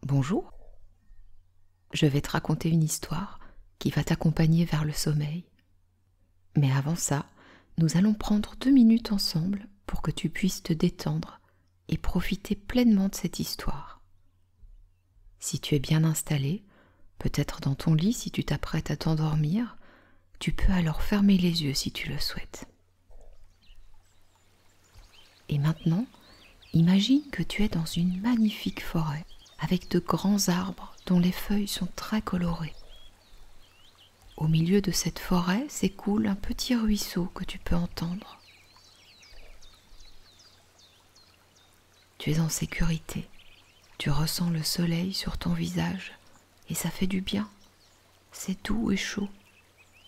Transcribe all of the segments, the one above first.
Bonjour, je vais te raconter une histoire qui va t'accompagner vers le sommeil. Mais avant ça, nous allons prendre 2 minutes ensemble pour que tu puisses te détendre et profiter pleinement de cette histoire. Si tu es bien installé, peut-être dans ton lit si tu t'apprêtes à t'endormir, tu peux alors fermer les yeux si tu le souhaites. Et maintenant, imagine que tu es dans une magnifique forêt avec de grands arbres dont les feuilles sont très colorées. Au milieu de cette forêt s'écoule un petit ruisseau que tu peux entendre. Tu es en sécurité, tu ressens le soleil sur ton visage et ça fait du bien. C'est doux et chaud,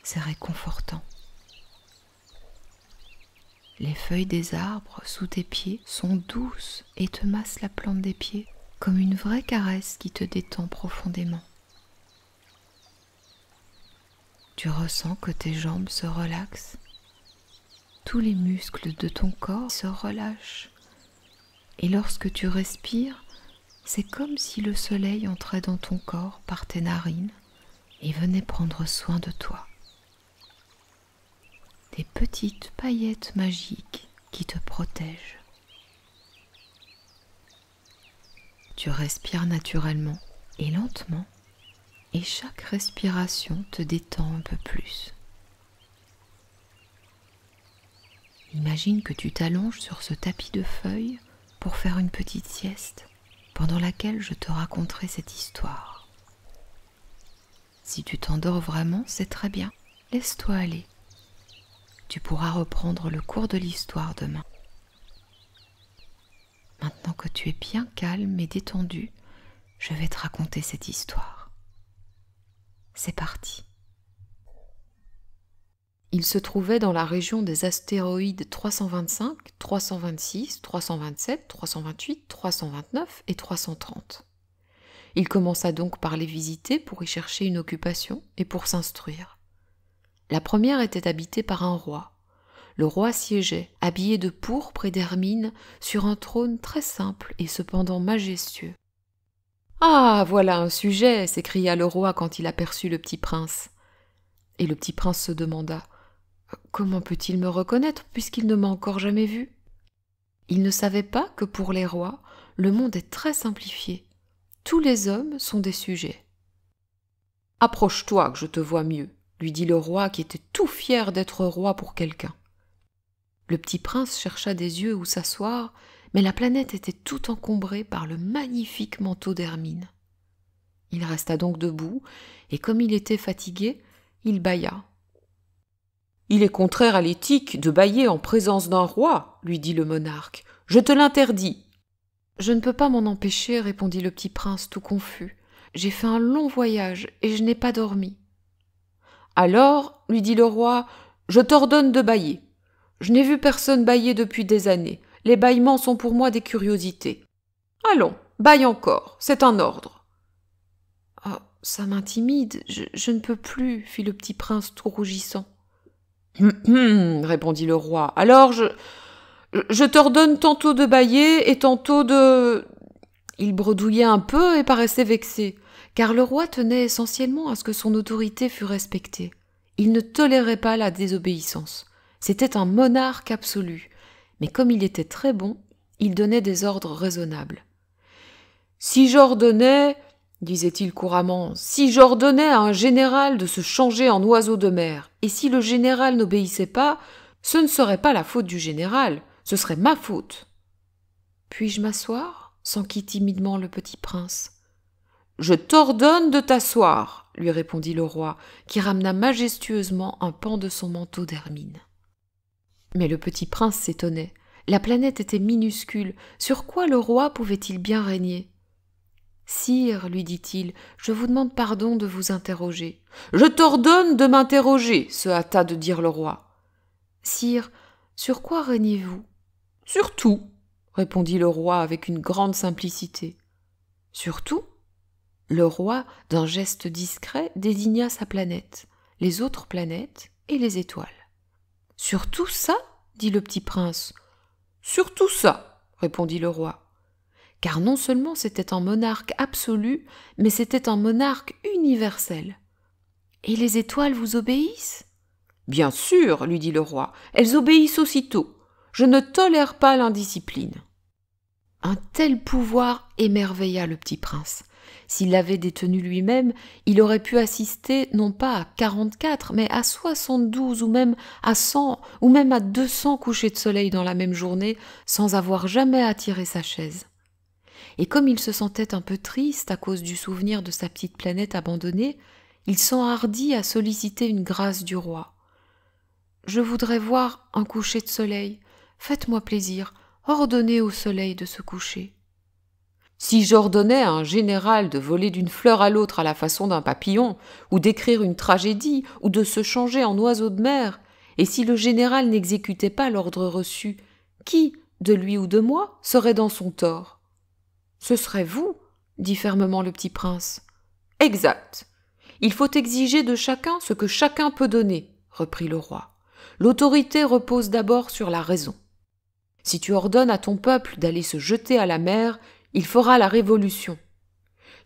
c'est réconfortant. Les feuilles des arbres sous tes pieds sont douces et te massent la plante des pieds comme une vraie caresse qui te détend profondément. Tu ressens que tes jambes se relaxent, tous les muscles de ton corps se relâchent et lorsque tu respires, c'est comme si le soleil entrait dans ton corps par tes narines et venait prendre soin de toi. Des petites paillettes magiques qui te protègent. Tu respires naturellement et lentement, et chaque respiration te détend un peu plus. Imagine que tu t'allonges sur ce tapis de feuilles pour faire une petite sieste, pendant laquelle je te raconterai cette histoire. Si tu t'endors vraiment, c'est très bien, laisse-toi aller. Tu pourras reprendre le cours de l'histoire demain. Maintenant que tu es bien calme et détendu, je vais te raconter cette histoire. C'est parti. Il se trouvait dans la région des astéroïdes 325, 326, 327, 328, 329 et 330. Il commença donc par les visiter pour y chercher une occupation et pour s'instruire. La première était habitée par un roi. Le roi siégeait, habillé de pourpre et d'hermine, sur un trône très simple et cependant majestueux. « Ah, voilà un sujet !» s'écria le roi quand il aperçut le petit prince. Et le petit prince se demanda « Comment peut-il me reconnaître puisqu'il ne m'a encore jamais vu ?» Il ne savait pas que pour les rois, le monde est très simplifié. Tous les hommes sont des sujets. « Approche-toi que je te vois mieux !» lui dit le roi qui était tout fier d'être roi pour quelqu'un. Le petit prince chercha des yeux où s'asseoir, mais la planète était tout encombrée par le magnifique manteau d'hermine. Il resta donc debout, et comme il était fatigué, il bâilla. « Il est contraire à l'éthique de bâiller en présence d'un roi, lui dit le monarque. « Je te l'interdis. »« Je ne peux pas m'en empêcher, répondit le petit prince tout confus. J'ai fait un long voyage et je n'ai pas dormi. Alors, lui dit le roi, je t'ordonne de bâiller. Je n'ai vu personne bâiller depuis des années. Les bâillements sont pour moi des curiosités. Allons, bâille encore, c'est un ordre. Oh, ça m'intimide, je ne peux plus, fit le petit prince tout rougissant. Répondit le roi. Alors je t'ordonne tantôt de bâiller et tantôt de... Il bredouillait un peu et paraissait vexé, car le roi tenait essentiellement à ce que son autorité fût respectée. Il ne tolérait pas la désobéissance. C'était un monarque absolu, mais comme il était très bon, il donnait des ordres raisonnables. « Si j'ordonnais, disait-il couramment, si j'ordonnais à un général de se changer en oiseau de mer, et si le général n'obéissait pas, ce ne serait pas la faute du général, ce serait ma faute. »« Puis-je m'asseoir » s'enquit timidement le petit prince. « Je t'ordonne de t'asseoir, » lui répondit le roi, qui ramena majestueusement un pan de son manteau d'hermine. Mais le petit prince s'étonnait. La planète était minuscule. Sur quoi le roi pouvait-il bien régner ? « Sire, lui dit-il, je vous demande pardon de vous interroger. »« Je t'ordonne de m'interroger, se hâta de dire le roi. »« Sire, sur quoi régnez-vous ? » ?»« Sur tout, répondit le roi avec une grande simplicité. « Sur tout ?» Le roi, d'un geste discret, désigna sa planète, les autres planètes et les étoiles. « Sur tout ça ?» dit le petit prince. « Sur tout ça, répondit le roi. car non seulement c'était un monarque absolu, mais c'était un monarque universel. « Et les étoiles vous obéissent ?» « Bien sûr, lui dit le roi, elles obéissent aussitôt. Je ne tolère pas l'indiscipline. » Un tel pouvoir émerveilla le petit prince. S'il l'avait détenu lui-même, il aurait pu assister non pas à 44, mais à 72 ou même à 100 ou même à 200 couchers de soleil dans la même journée sans avoir jamais attiré sa chaise. Et comme il se sentait un peu triste à cause du souvenir de sa petite planète abandonnée, il s'enhardit à solliciter une grâce du roi. « Je voudrais voir un coucher de soleil. Faites-moi plaisir, ordonnez au soleil de se coucher. » « Si j'ordonnais à un général de voler d'une fleur à l'autre à la façon d'un papillon, ou d'écrire une tragédie, ou de se changer en oiseau de mer, et si le général n'exécutait pas l'ordre reçu, qui, de lui ou de moi, serait dans son tort ? » « Ce serait vous, » dit fermement le petit prince. « Exact. Il faut exiger de chacun ce que chacun peut donner, » reprit le roi. « L'autorité repose d'abord sur la raison. Si tu ordonnes à ton peuple d'aller se jeter à la mer, il fera la révolution.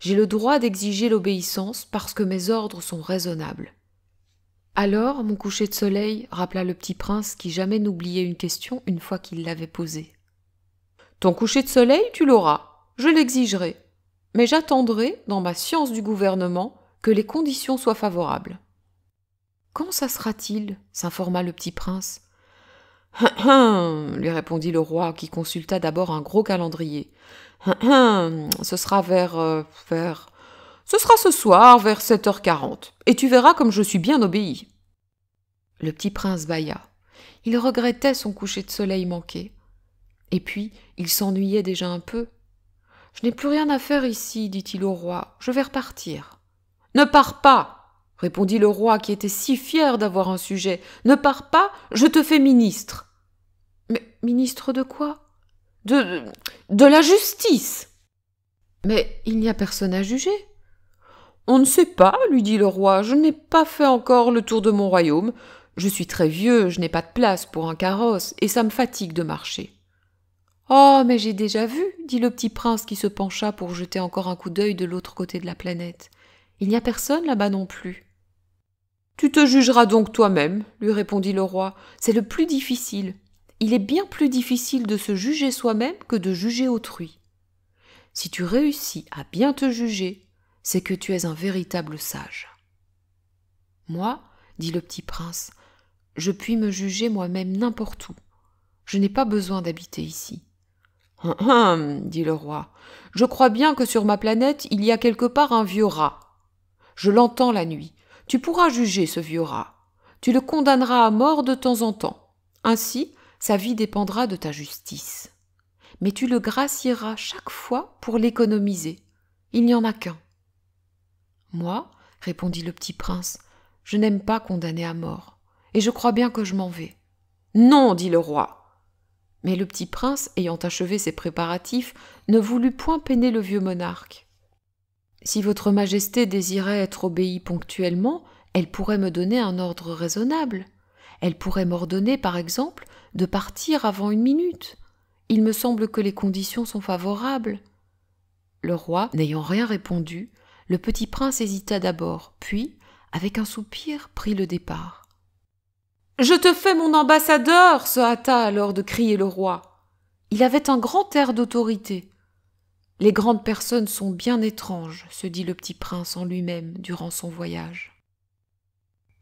J'ai le droit d'exiger l'obéissance parce que mes ordres sont raisonnables. » « Alors, mon coucher de soleil, » rappela le petit prince qui jamais n'oubliait une question une fois qu'il l'avait posée. « Ton coucher de soleil, tu l'auras, je l'exigerai, mais j'attendrai, dans ma science du gouvernement, que les conditions soient favorables. »« Quand ça sera-t-il » s'informa le petit prince. « Lui répondit le roi, qui consulta d'abord un gros calendrier. Ce sera ce sera ce soir, vers 7h40, et tu verras comme je suis bien obéi. » Le petit prince bâilla. Il regrettait son coucher de soleil manqué. Et puis, il s'ennuyait déjà un peu. « Je n'ai plus rien à faire ici, dit-il au roi, je vais repartir. »« Ne pars pas !» répondit le roi, qui était si fier d'avoir un sujet. « Ne pars pas, je te fais ministre. »« Mais ministre de quoi ? » De la justice. »« Mais il n'y a personne à juger. »« On ne sait pas, lui dit le roi, je n'ai pas fait encore le tour de mon royaume. Je suis très vieux, je n'ai pas de place pour un carrosse, et ça me fatigue de marcher. »« Oh, mais j'ai déjà vu, dit le petit prince qui se pencha pour jeter encore un coup d'œil de l'autre côté de la planète. Il n'y a personne là-bas non plus. »« Tu te jugeras donc toi-même, lui répondit le roi. C'est le plus difficile. Il est bien plus difficile de se juger soi-même que de juger autrui. Si tu réussis à bien te juger, c'est que tu es un véritable sage. »« Moi, dit le petit prince, je puis me juger moi-même n'importe où. Je n'ai pas besoin d'habiter ici. »« dit le roi, je crois bien que sur ma planète il y a quelque part un vieux rat. Je l'entends la nuit. Tu pourras juger ce vieux rat. Tu le condamneras à mort de temps en temps. Ainsi, sa vie dépendra de ta justice. Mais tu le gracieras chaque fois pour l'économiser. Il n'y en a qu'un. »« Moi, répondit le petit prince, je n'aime pas condamner à mort, et je crois bien que je m'en vais. »« Non, dit le roi. » Mais le petit prince, ayant achevé ses préparatifs, ne voulut point peiner le vieux monarque. « Si votre majesté désirait être obéie ponctuellement, elle pourrait me donner un ordre raisonnable. Elle pourrait m'ordonner, par exemple, de partir avant 1 minute. Il me semble que les conditions sont favorables. » Le roi, n'ayant rien répondu, le petit prince hésita d'abord, puis, avec un soupir, prit le départ. « Je te fais mon ambassadeur !» se hâta alors de crier le roi. Il avait un grand air d'autorité. « Les grandes personnes sont bien étranges, » se dit le petit prince en lui-même durant son voyage.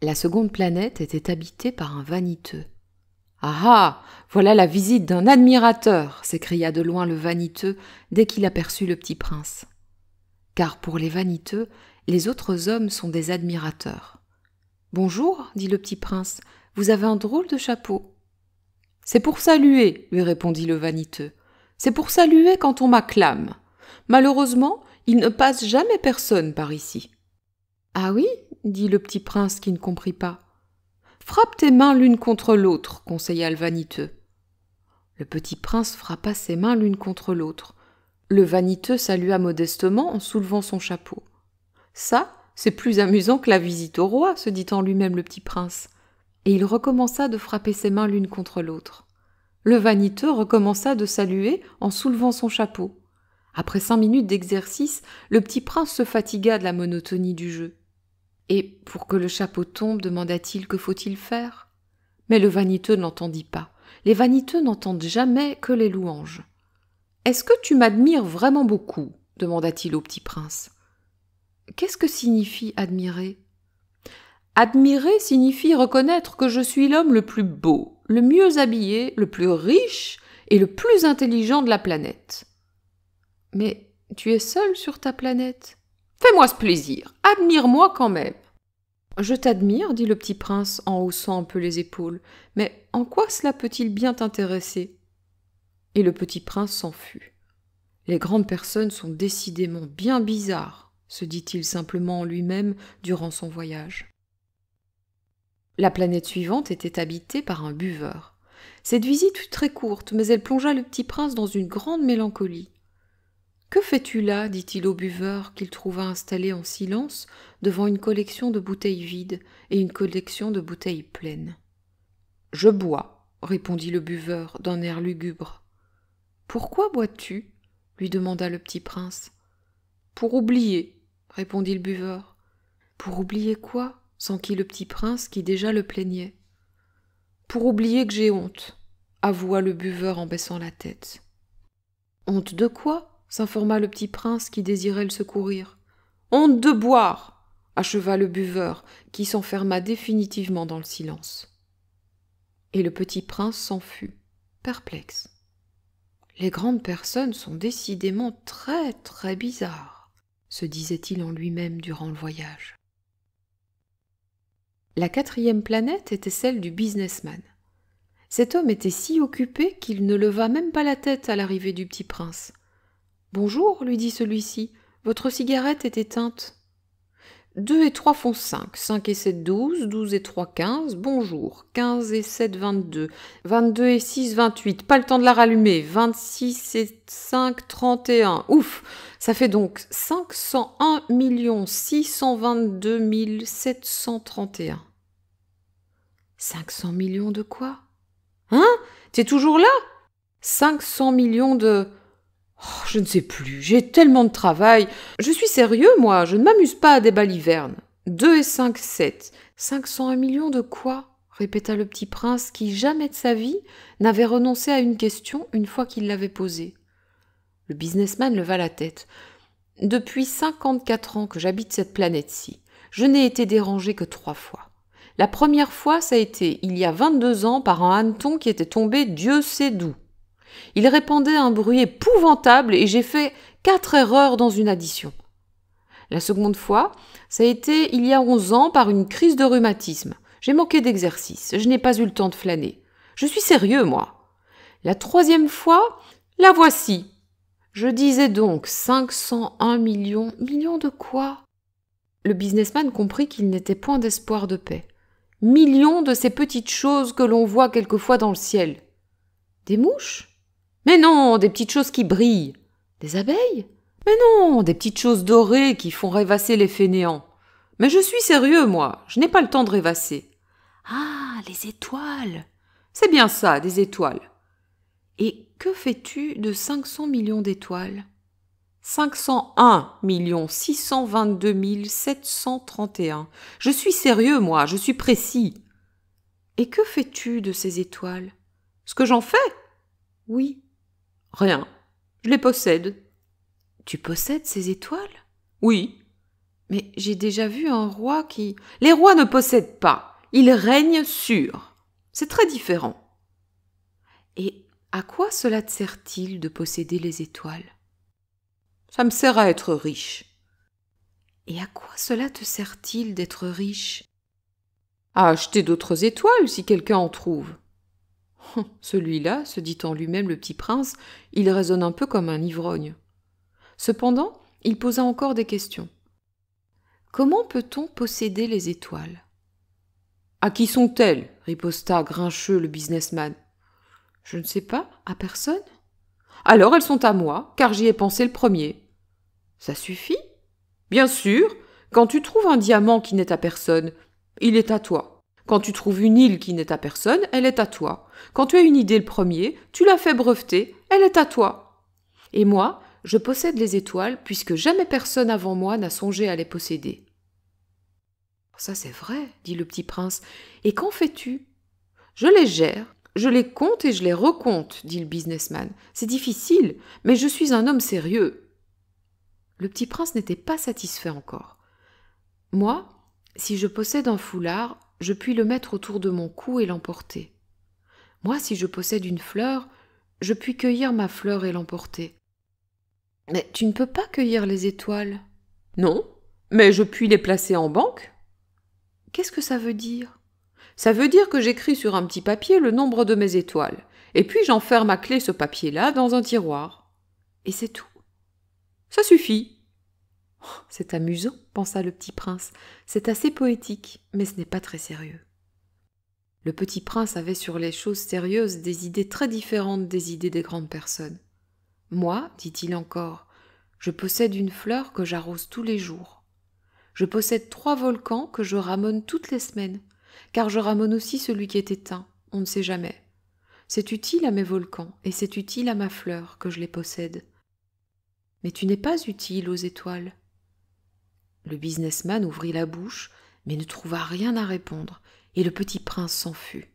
La seconde planète était habitée par un vaniteux. « Ah ah, voilà la visite d'un admirateur !» s'écria de loin le vaniteux dès qu'il aperçut le petit prince. Car pour les vaniteux, les autres hommes sont des admirateurs. « Bonjour, dit le petit prince, vous avez un drôle de chapeau. »« C'est pour saluer, lui répondit le vaniteux. C'est pour saluer quand on m'acclame. Malheureusement, il ne passe jamais personne par ici. »« Ah oui, dit le petit prince qui ne comprit pas. »« Frappe tes mains l'une contre l'autre, conseilla le vaniteux. Le petit prince frappa ses mains l'une contre l'autre. Le vaniteux salua modestement en soulevant son chapeau. « Ça, c'est plus amusant que la visite au roi, se dit en lui-même le petit prince. » Et il recommença de frapper ses mains l'une contre l'autre. Le vaniteux recommença de saluer en soulevant son chapeau. Après 5 minutes d'exercice, le petit prince se fatigua de la monotonie du jeu. « Et pour que le chapeau tombe, demanda-t-il, que faut-il faire ?» Mais le vaniteux n'entendit pas. Les vaniteux n'entendent jamais que les louanges. « Est-ce que tu m'admires vraiment beaucoup ?» demanda-t-il au petit prince. « Qu'est-ce que signifie admirer ?»« Admirer signifie reconnaître que je suis l'homme le plus beau, le mieux habillé, le plus riche et le plus intelligent de la planète. »« Mais tu es seul sur ta planète ? Fais-moi ce plaisir, admire-moi quand même. »« Je t'admire, dit le petit prince en haussant un peu les épaules, mais en quoi cela peut-il bien t'intéresser ?» Et le petit prince s'en fut. « Les grandes personnes sont décidément bien bizarres, » se dit-il simplement en lui-même durant son voyage. La planète suivante était habitée par un buveur. Cette visite fut très courte, mais elle plongea le petit prince dans une grande mélancolie. « Que fais-tu là » dit-il au buveur qu'il trouva installé en silence devant une collection de bouteilles vides et une collection de bouteilles pleines. « Je bois » répondit le buveur d'un air lugubre. « Pourquoi bois-tu » lui demanda le petit prince. « Pour oublier » répondit le buveur. « Pour oublier quoi » s'enquit le petit prince qui déjà le plaignait. « Pour oublier que j'ai honte » avoua le buveur en baissant la tête. « Honte de quoi » s'informa le petit prince qui désirait le secourir. « Honte de boire » acheva le buveur qui s'enferma définitivement dans le silence. Et le petit prince s'en fut, perplexe. « Les grandes personnes sont décidément très très bizarres » se disait-il en lui-même durant le voyage. La 4e planète était celle du businessman. Cet homme était si occupé qu'il ne leva même pas la tête à l'arrivée du petit prince. « Bonjour, lui dit celui-ci, votre cigarette est éteinte. »« 2 et 3 font 5, 5 et 7 12, 12 et 3 15, bonjour, 15 et 7 22, 22 et 6 28, pas le temps de la rallumer, 26 et 5 31, ouf, ça fait donc 501 622 731. 500 millions de quoi ? Hein ? T'es toujours là ? 500 millions de... Oh, je ne sais plus, j'ai tellement de travail. Je suis sérieux, moi, je ne m'amuse pas à des balivernes. 2 et 5, 7. 501 millions de quoi ? Répéta le petit prince qui, jamais de sa vie, n'avait renoncé à une question une fois qu'il l'avait posée. Le businessman leva la tête. Depuis 54 ans que j'habite cette planète-ci, je n'ai été dérangé que 3 fois. La première fois, ça a été il y a 22 ans par un hanneton qui était tombé Dieu sait d'où. Il répandait un bruit épouvantable et j'ai fait 4 erreurs dans une addition. La seconde fois, ça a été il y a 11 ans par une crise de rhumatisme. J'ai manqué d'exercice, je n'ai pas eu le temps de flâner. Je suis sérieux, moi. La 3e fois, la voici. Je disais donc 501 millions. Millions de quoi ? Le businessman comprit qu'il n'était point d'espoir de paix. Millions de ces petites choses que l'on voit quelquefois dans le ciel. Des mouches ? Mais non, des petites choses qui brillent. Des abeilles ? Mais non, des petites choses dorées qui font rêvasser les fainéants. Mais je suis sérieux, moi, je n'ai pas le temps de rêvasser. Ah, les étoiles. C'est bien ça, des étoiles. Et que fais-tu de 500 millions d'étoiles ? 501 622 731. Je suis sérieux, moi, je suis précis. Et que fais-tu de ces étoiles ? Ce que j'en fais ? Oui. Rien. Je les possède. Tu possèdes ces étoiles ? Oui. Mais j'ai déjà vu un roi qui... Les rois ne possèdent pas. Ils règnent sur. C'est très différent. Et à quoi cela te sert-il de posséder les étoiles ? Ça me sert à être riche. Et à quoi cela te sert-il d'être riche ? À acheter d'autres étoiles si quelqu'un en trouve. Celui-là, se dit en lui-même le petit prince, il raisonne un peu comme un ivrogne. Cependant, il posa encore des questions. Comment peut-on posséder les étoiles ? À qui sont-elles ? Riposta grincheux le businessman. Je ne sais pas, à personne ? Alors elles sont à moi, car j'y ai pensé le premier. Ça suffit ? Bien sûr, quand tu trouves un diamant qui n'est à personne, il est à toi. Quand tu trouves une île qui n'est à personne, elle est à toi. Quand tu as une idée le premier, tu la fais breveter, elle est à toi. Et moi, je possède les étoiles puisque jamais personne avant moi n'a songé à les posséder. »« Ça c'est vrai, dit le petit prince. Et qu'en fais-tu ?»« Je les gère, je les compte et je les recompte, dit le businessman. C'est difficile, mais je suis un homme sérieux. » Le petit prince n'était pas satisfait encore. « Moi, si je possède un foulard, je puis le mettre autour de mon cou et l'emporter. Moi, si je possède une fleur, je puis cueillir ma fleur et l'emporter. Mais tu ne peux pas cueillir les étoiles. »« Non, mais je puis les placer en banque. »« Qu'est-ce que ça veut dire ?»« Ça veut dire que j'écris sur un petit papier le nombre de mes étoiles, et puis j'enferme à clé ce papier-là dans un tiroir. Et c'est tout. Ça suffit. » Oh, « C'est amusant, pensa le petit prince. C'est assez poétique, mais ce n'est pas très sérieux. » Le petit prince avait sur les choses sérieuses des idées très différentes des idées des grandes personnes. « Moi, dit-il encore, je possède une fleur que j'arrose tous les jours. Je possède 3 volcans que je ramone toutes les semaines, car je ramone aussi celui qui est éteint, on ne sait jamais. C'est utile à mes volcans, et c'est utile à ma fleur que je les possède. Mais tu n'es pas utile aux étoiles. » Le businessman ouvrit la bouche, mais ne trouva rien à répondre, et le petit prince s'en fut.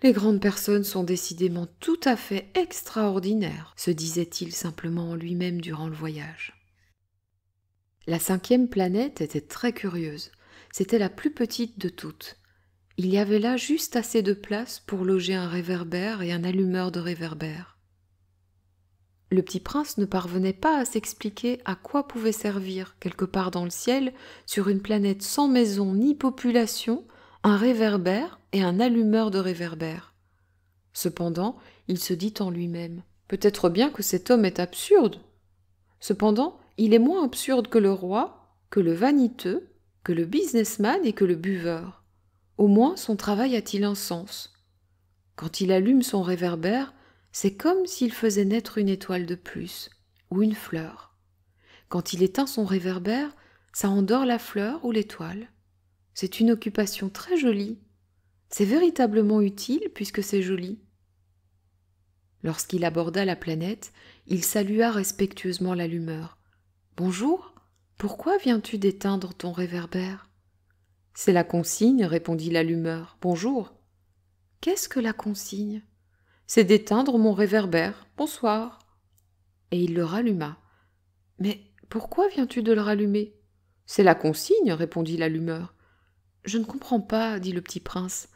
Les grandes personnes sont décidément tout à fait extraordinaires, se disait-il simplement en lui-même durant le voyage. La 5e planète était très curieuse. C'était la plus petite de toutes. Il y avait là juste assez de place pour loger un réverbère et un allumeur de réverbère. Le petit prince ne parvenait pas à s'expliquer à quoi pouvait servir, quelque part dans le ciel, sur une planète sans maison ni population, un réverbère et un allumeur de réverbère. Cependant, il se dit en lui-même « Peut-être bien que cet homme est absurde. Cependant, il est moins absurde que le roi, que le vaniteux, que le businessman et que le buveur. Au moins, son travail a-t-il un sens. Quand il allume son réverbère, c'est comme s'il faisait naître une étoile de plus, ou une fleur. Quand il éteint son réverbère, ça endort la fleur ou l'étoile. C'est une occupation très jolie. C'est véritablement utile puisque c'est joli. » Lorsqu'il aborda la planète, il salua respectueusement l'allumeur. « Bonjour, pourquoi viens-tu d'éteindre ton réverbère ?»« C'est la consigne, répondit l'allumeur. Bonjour. »« Qu'est-ce que la consigne ?»« C'est d'éteindre mon réverbère. Bonsoir. » Et il le ralluma. « Mais pourquoi viens-tu de le rallumer ?»« C'est la consigne, répondit l'allumeur. »« Je ne comprends pas, dit le petit prince. »«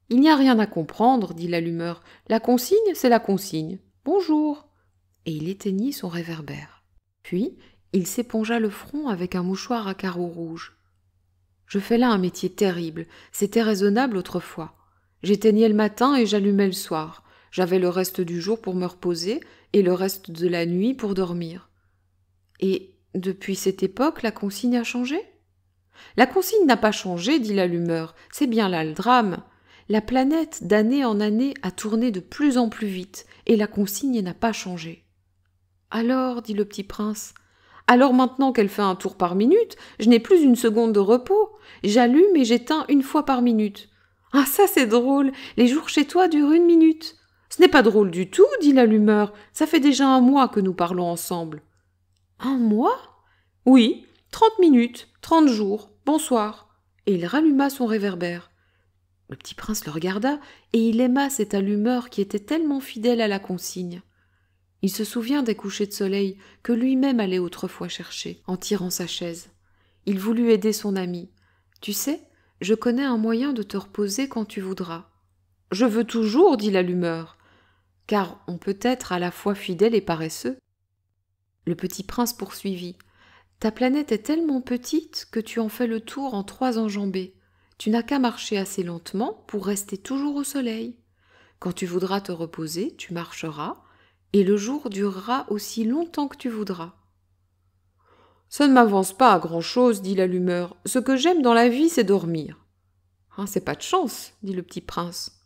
Il n'y a rien à comprendre, dit l'allumeur. La consigne, c'est la consigne. Bonjour. » Et il éteignit son réverbère. Puis, il s'épongea le front avec un mouchoir à carreaux rouges. « Je fais là un métier terrible. C'était raisonnable autrefois. J'éteignais le matin et j'allumais le soir. J'avais le reste du jour pour me reposer et le reste de la nuit pour dormir. Et depuis cette époque, la consigne a changé ? » ?»« La consigne n'a pas changé, dit l'allumeur. C'est bien là le drame. La planète, d'année en année, a tourné de plus en plus vite, et la consigne n'a pas changé. »« Alors, dit le petit prince, alors maintenant qu'elle fait un tour par minute, je n'ai plus une seconde de repos. J'allume et j'éteins 1 fois par minute. Ah, ça c'est drôle, les jours chez toi durent 1 minute. Ce n'est pas drôle du tout, dit l'allumeur, ça fait déjà 1 mois que nous parlons ensemble. 1 mois ? Oui, 30 minutes, 30 jours, bonsoir. Et il ralluma son réverbère. Le petit prince le regarda, et il aima cet allumeur qui était tellement fidèle à la consigne. Il se souvient des couchers de soleil que lui-même allait autrefois chercher, en tirant sa chaise. Il voulut aider son ami. « Tu sais, je connais un moyen de te reposer quand tu voudras. »« Je veux toujours, dit l'allumeur, car on peut être à la fois fidèle et paresseux. » Le petit prince poursuivit. « Ta planète est tellement petite que tu en fais le tour en 3 enjambées. Tu n'as qu'à marcher assez lentement pour rester toujours au soleil. Quand tu voudras te reposer, tu marcheras, et le jour durera aussi longtemps que tu voudras. »« Ça ne m'avance pas à grand-chose, dit l'allumeur. Ce que j'aime dans la vie, c'est dormir. »« Ah, c'est pas de chance, dit le petit prince. »«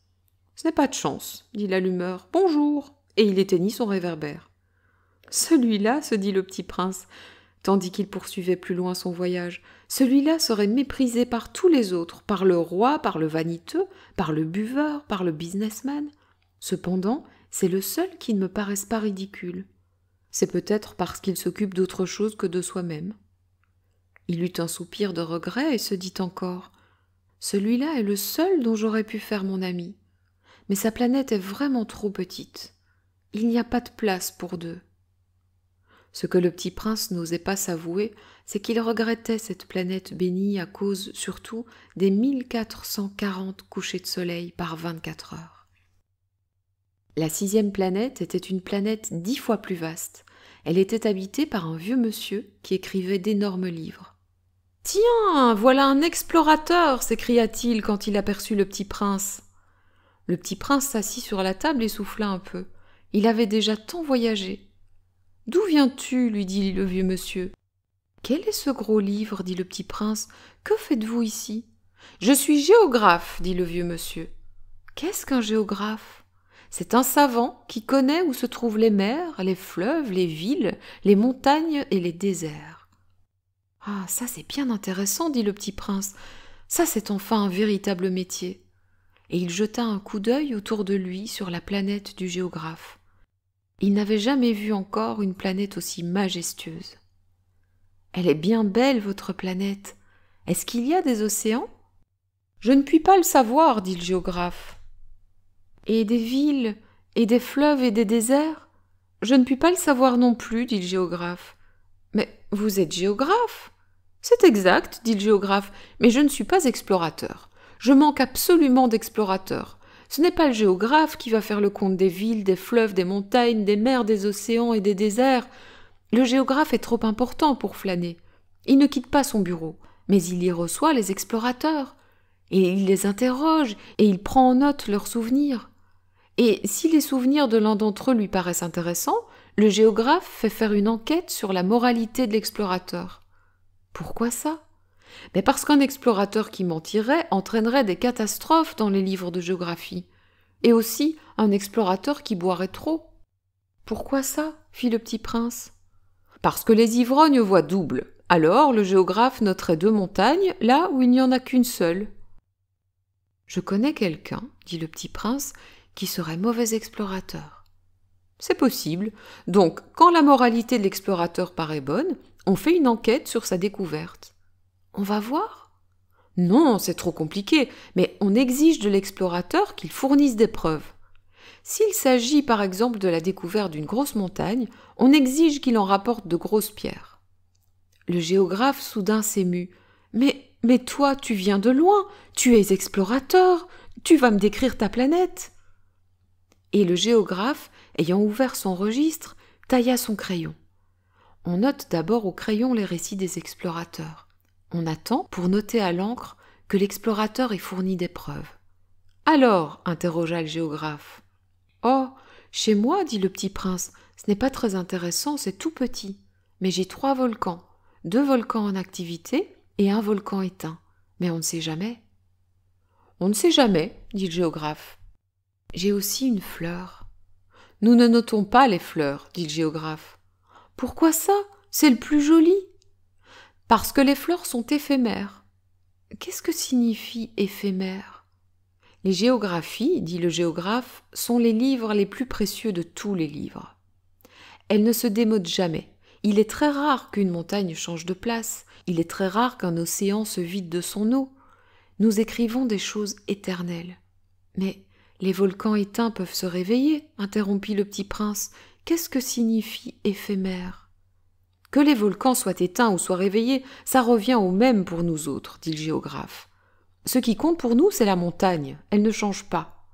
Ce n'est pas de chance, dit l'allumeur. Bonjour. » Et il éteignit son réverbère. « Celui-là, se dit le petit prince, tandis qu'il poursuivait plus loin son voyage, celui-là serait méprisé par tous les autres, par le roi, par le vaniteux, par le buveur, par le businessman. Cependant, c'est le seul qui ne me paraisse pas ridicule. C'est peut-être parce qu'il s'occupe d'autre chose que de soi-même. Il eut un soupir de regret et se dit encore « Celui-là est le seul dont j'aurais pu faire mon ami. Mais sa planète est vraiment trop petite. Il n'y a pas de place pour deux. » Ce que le petit prince n'osait pas s'avouer, c'est qu'il regrettait cette planète bénie à cause, surtout, des 1440 couchers de soleil par 24 heures. La 6e planète était une planète 10 fois plus vaste. Elle était habitée par un vieux monsieur qui écrivait d'énormes livres. « Tiens, voilà un explorateur !» s'écria-t-il quand il aperçut le petit prince. Le petit prince s'assit sur la table et souffla un peu. Il avait déjà tant voyagé. « D'où viens-tu » lui dit le vieux monsieur. « Quel est ce gros livre » dit le petit prince. « Que faites-vous ici ?»« Je suis géographe » dit le vieux monsieur. « Qu'est-ce qu'un géographe ?» C'est un savant qui connaît où se trouvent les mers, les fleuves, les villes, les montagnes et les déserts. « Ah, ça c'est bien intéressant, dit le petit prince. Ça c'est enfin un véritable métier. » Et il jeta un coup d'œil autour de lui sur la planète du géographe. Il n'avait jamais vu encore une planète aussi majestueuse. « Elle est bien belle, votre planète. Est-ce qu'il y a des océans ?»« Je ne puis pas le savoir, dit le géographe. » Et des villes, et des fleuves et des déserts ? Je ne puis pas le savoir non plus, dit le géographe. Mais vous êtes géographe ? C'est exact, dit le géographe, mais je ne suis pas explorateur. Je manque absolument d'explorateurs. Ce n'est pas le géographe qui va faire le compte des villes, des fleuves, des montagnes, des mers, des océans et des déserts. Le géographe est trop important pour flâner. Il ne quitte pas son bureau, mais il y reçoit les explorateurs. Et il les interroge, et il prend en note leurs souvenirs. Et si les souvenirs de l'un d'entre eux lui paraissent intéressants, le géographe fait faire une enquête sur la moralité de l'explorateur. Pourquoi ça ? Mais parce qu'un explorateur qui mentirait entraînerait des catastrophes dans les livres de géographie. Et aussi un explorateur qui boirait trop. Pourquoi ça ? Fit le petit prince. Parce que les ivrognes voient double. Alors le géographe noterait 2 montagnes là où il n'y en a qu'une seule. Je connais quelqu'un, dit le petit prince, qui serait mauvais explorateur. C'est possible. Donc, quand la moralité de l'explorateur paraît bonne, on fait une enquête sur sa découverte. On va voir ? Non, c'est trop compliqué, mais on exige de l'explorateur qu'il fournisse des preuves. S'il s'agit par exemple de la découverte d'une grosse montagne, on exige qu'il en rapporte de grosses pierres. Le géographe soudain s'émut. Mais toi, tu viens de loin, tu es explorateur, tu vas me décrire ta planète. Et le géographe, ayant ouvert son registre, tailla son crayon. On note d'abord au crayon les récits des explorateurs. On attend, pour noter à l'encre, que l'explorateur ait fourni des preuves. « Alors » interrogea le géographe. « Oh, chez moi, dit le petit prince, ce n'est pas très intéressant, c'est tout petit. Mais j'ai 3 volcans, 2 volcans en activité et 1 volcan éteint. Mais on ne sait jamais. »« On ne sait jamais, dit le géographe. » J'ai aussi une fleur. « Nous ne notons pas les fleurs, dit le géographe. »« Pourquoi ça ? C'est le plus joli. »« Parce que les fleurs sont éphémères. »« Qu'est-ce que signifie éphémère ? » Les géographies, dit le géographe, sont les livres les plus précieux de tous les livres. Elles ne se démodent jamais. Il est très rare qu'une montagne change de place. Il est très rare qu'un océan se vide de son eau. Nous écrivons des choses éternelles. Mais les volcans éteints peuvent se réveiller, interrompit le petit prince. Qu'est-ce que signifie éphémère ? Que les volcans soient éteints ou soient réveillés, ça revient au même pour nous autres, dit le géographe. Ce qui compte pour nous, c'est la montagne, elle ne change pas.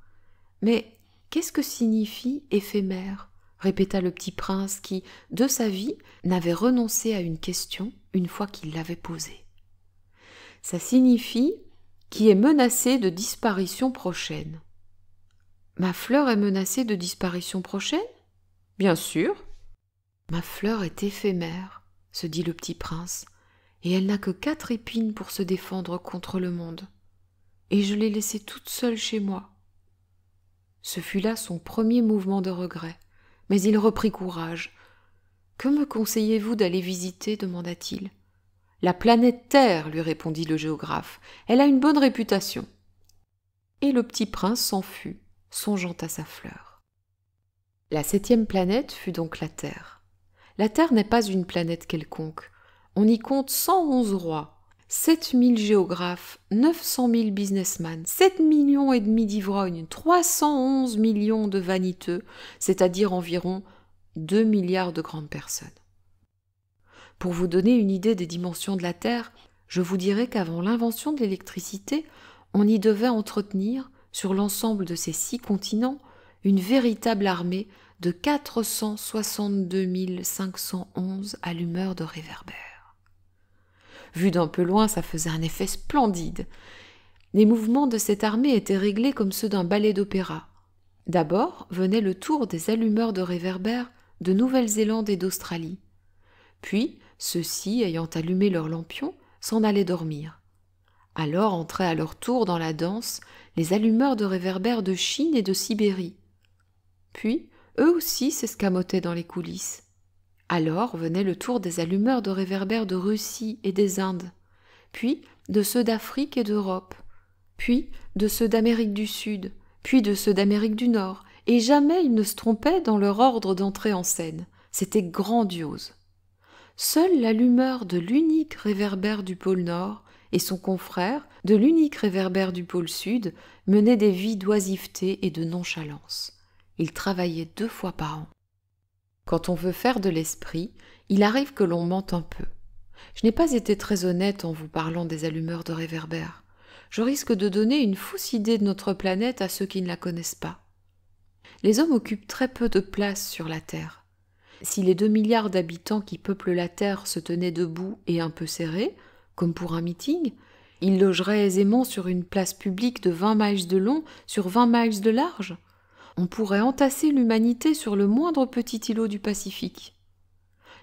Mais qu'est-ce que signifie éphémère ? Répéta le petit prince qui, de sa vie, n'avait renoncé à une question une fois qu'il l'avait posée. Ça signifie qui est menacé de disparition prochaine. Ma fleur est menacée de disparition prochaine ? Bien sûr. Ma fleur est éphémère, se dit le petit prince, et elle n'a que 4 épines pour se défendre contre le monde. Et je l'ai laissée toute seule chez moi. Ce fut là son premier mouvement de regret, mais il reprit courage. « Que me conseillez-vous d'aller visiter » demanda-t-il. « La planète Terre, lui répondit le géographe. Elle a une bonne réputation. » Et le petit prince s'en fut, songeant à sa fleur. La 7e planète fut donc la Terre. La Terre n'est pas une planète quelconque. On y compte 111 rois, 7000 géographes, 900 000 businessmen, 7 millions et demi d'ivrognes, 311 millions de vaniteux, c'est-à-dire environ 2 milliards de grandes personnes. Pour vous donner une idée des dimensions de la Terre, je vous dirais qu'avant l'invention de l'électricité, on y devait entretenir, sur l'ensemble de ces 6 continents, une véritable armée de 462 511 allumeurs de réverbères. Vu d'un peu loin, ça faisait un effet splendide. Les mouvements de cette armée étaient réglés comme ceux d'un ballet d'opéra. D'abord venait le tour des allumeurs de réverbères de Nouvelle-Zélande et d'Australie. Puis, ceux-ci, ayant allumé leurs lampions, s'en allaient dormir. Alors entraient à leur tour dans la danse les allumeurs de réverbères de Chine et de Sibérie. Puis, eux aussi s'escamotaient dans les coulisses. Alors venait le tour des allumeurs de réverbères de Russie et des Indes, puis de ceux d'Afrique et d'Europe, puis de ceux d'Amérique du Sud, puis de ceux d'Amérique du Nord, et jamais ils ne se trompaient dans leur ordre d'entrée en scène. C'était grandiose. Seul l'allumeur de l'unique réverbère du pôle Nord et son confrère de l'unique réverbère du pôle Sud menaient des vies d'oisiveté et de nonchalance. Ils travaillaient 2 fois par an. Quand on veut faire de l'esprit, il arrive que l'on mente un peu. Je n'ai pas été très honnête en vous parlant des allumeurs de réverbères. Je risque de donner une fausse idée de notre planète à ceux qui ne la connaissent pas. Les hommes occupent très peu de place sur la Terre. Si les 2 milliards d'habitants qui peuplent la Terre se tenaient debout et un peu serrés, comme pour un meeting, ils logeraient aisément sur une place publique de 20 miles de long sur 20 miles de large. On pourrait entasser l'humanité sur le moindre petit îlot du Pacifique.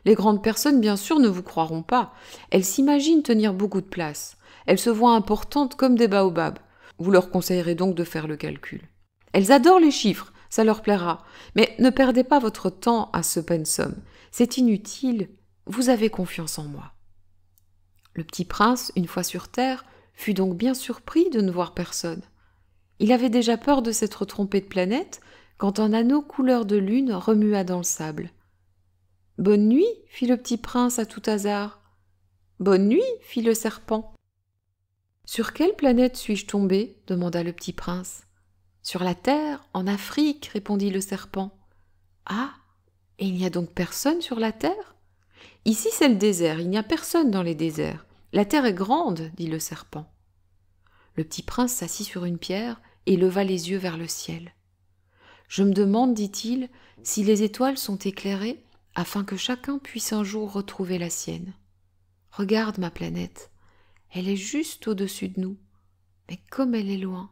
Les grandes personnes, bien sûr, ne vous croiront pas. Elles s'imaginent tenir beaucoup de place. Elles se voient importantes comme des baobabs. Vous leur conseillerez donc de faire le calcul. Elles adorent les chiffres, ça leur plaira. Mais ne perdez pas votre temps à ce pensum. C'est inutile. Vous avez confiance en moi. Le petit prince, une fois sur terre, fut donc bien surpris de ne voir personne. Il avait déjà peur de s'être trompé de planète quand un anneau couleur de lune remua dans le sable. « Bonne nuit » fit le petit prince à tout hasard. « Bonne nuit » fit le serpent. « Sur quelle planète suis-je tombé » demanda le petit prince. « Sur la Terre, en Afrique » répondit le serpent. « Ah, et il n'y a donc personne sur la Terre ?»« Ici c'est le désert, il n'y a personne dans les déserts. La Terre est grande » dit le serpent. Le petit prince s'assit sur une pierre et leva les yeux vers le ciel. « Je me demande, dit-il, si les étoiles sont éclairées afin que chacun puisse un jour retrouver la sienne. Regarde ma planète, elle est juste au-dessus de nous, mais comme elle est loin. »«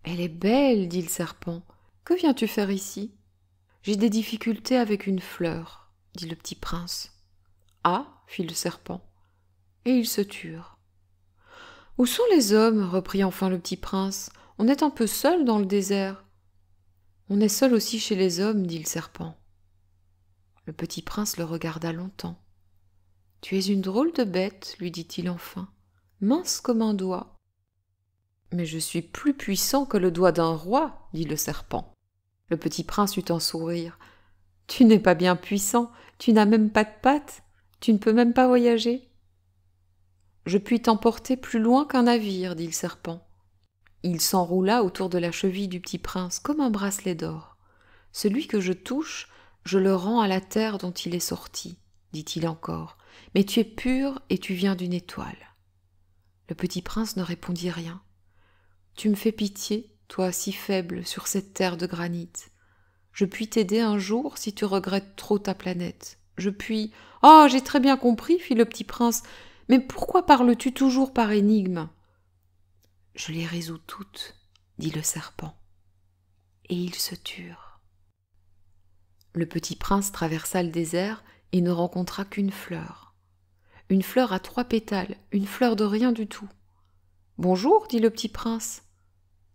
Elle est belle, dit le serpent. Que viens-tu faire ici ?»« J'ai des difficultés avec une fleur, dit le petit prince. »« Ah, fit le serpent. » Et ils se turent. « Où sont les hommes ?» reprit enfin le petit prince. « On est un peu seul dans le désert. »« On est seul aussi chez les hommes, dit le serpent. » Le petit prince le regarda longtemps. « Tu es une drôle de bête, lui dit-il enfin, mince comme un doigt. »« Mais je suis plus puissant que le doigt d'un roi, dit le serpent. » Le petit prince eut un sourire. « Tu n'es pas bien puissant, tu n'as même pas de pattes, tu ne peux même pas voyager. »« Je puis t'emporter plus loin qu'un navire, dit le serpent. » Il s'enroula autour de la cheville du petit prince comme un bracelet d'or. « Celui que je touche, je le rends à la terre dont il est sorti, dit-il encore. Mais tu es pur et tu viens d'une étoile. » Le petit prince ne répondit rien. « Tu me fais pitié, toi si faible sur cette terre de granit. Je puis t'aider un jour si tu regrettes trop ta planète. Je puis... »« Oh, j'ai très bien compris, fit le petit prince. Mais pourquoi parles-tu toujours par énigmes ?»« Je les résous toutes, dit le serpent. » Et ils se turent. Le petit prince traversa le désert et ne rencontra qu'une fleur. Une fleur à 3 pétales, une fleur de rien du tout. « Bonjour, dit le petit prince. »«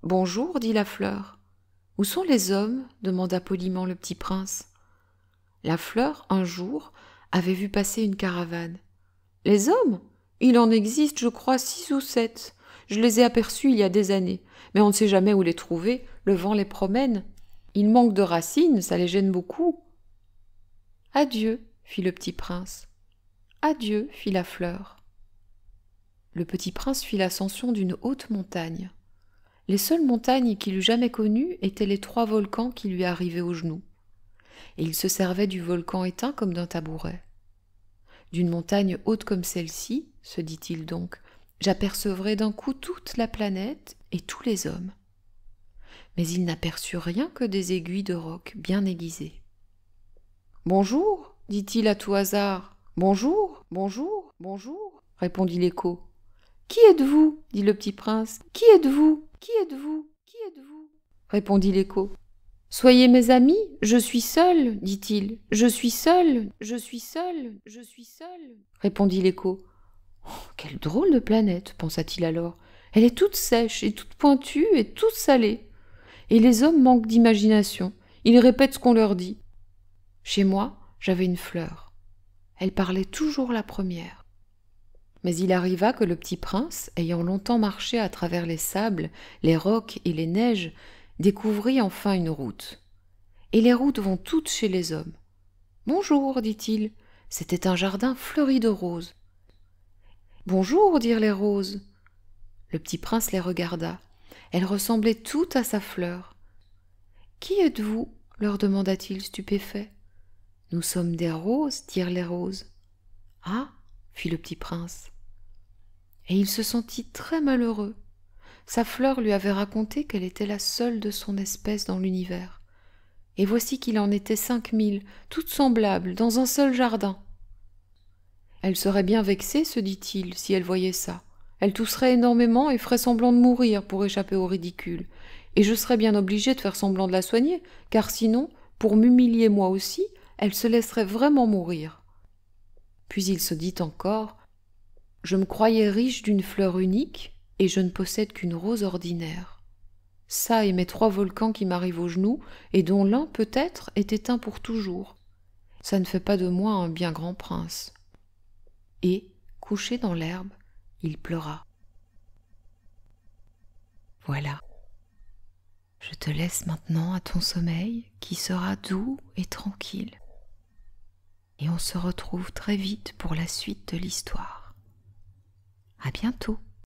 Bonjour, dit la fleur. »« Où sont les hommes ?» demanda poliment le petit prince. La fleur, un jour, avait vu passer une caravane. « Les hommes ? Il en existe, je crois, 6 ou 7. Je les ai aperçus il y a des années, mais on ne sait jamais où les trouver, le vent les promène. Ils manquent de racines, ça les gêne beaucoup. » « Adieu, fit le petit prince. Adieu, fit la fleur. Le petit prince fit l'ascension d'une haute montagne. Les seules montagnes qu'il eût jamais connues étaient les 3 volcans qui lui arrivaient aux genoux. Et il se servait du volcan éteint comme d'un tabouret. D'une montagne haute comme celle-ci, se dit-il donc, j'apercevrai d'un coup toute la planète et tous les hommes. Mais il n'aperçut rien que des aiguilles de roc bien aiguisées. « Bonjour, dit-il à tout hasard. Bonjour, bonjour, bonjour, répondit l'écho. Qui êtes-vous, dit le petit prince. Qui êtes-vous? Qui êtes-vous? Qui êtes-vous? Répondit l'écho. Soyez mes amis, je suis seul, dit-il. Je suis seul, je suis seul, je suis seul, répondit l'écho. Oh, quelle drôle de planète, pensa-t-il alors. Elle est toute sèche et toute pointue et toute salée. Et les hommes manquent d'imagination. Ils répètent ce qu'on leur dit. Chez moi, j'avais une fleur. Elle parlait toujours la première. Mais il arriva que le petit prince, ayant longtemps marché à travers les sables, les rocs et les neiges, découvrit enfin une route. Et les routes vont toutes chez les hommes. « Bonjour, dit-il. C'était un jardin fleuri de roses. »« Bonjour, dirent les roses. » Le petit prince les regarda. Elles ressemblaient toutes à sa fleur. « Qui êtes-vous » leur demanda-t-il stupéfait. « Nous sommes des roses, dirent les roses. »« Ah » fit le petit prince. Et il se sentit très malheureux. Sa fleur lui avait raconté qu'elle était la seule de son espèce dans l'univers. Et voici qu'il en était 5000, toutes semblables, dans un seul jardin. Elle serait bien vexée, se dit-il, si elle voyait ça. Elle tousserait énormément et ferait semblant de mourir pour échapper au ridicule. Et je serais bien obligé de faire semblant de la soigner, car sinon, pour m'humilier moi aussi, elle se laisserait vraiment mourir. Puis il se dit encore, « Je me croyais riche d'une fleur unique, et je ne possède qu'une rose ordinaire. Ça et mes 3 volcans qui m'arrivent aux genoux, et dont l'un, peut-être, est éteint pour toujours. Ça ne fait pas de moi un bien grand prince. » Et, couché dans l'herbe, il pleura. Voilà. Je te laisse maintenant à ton sommeil, qui sera doux et tranquille. Et on se retrouve très vite pour la suite de l'histoire. À bientôt.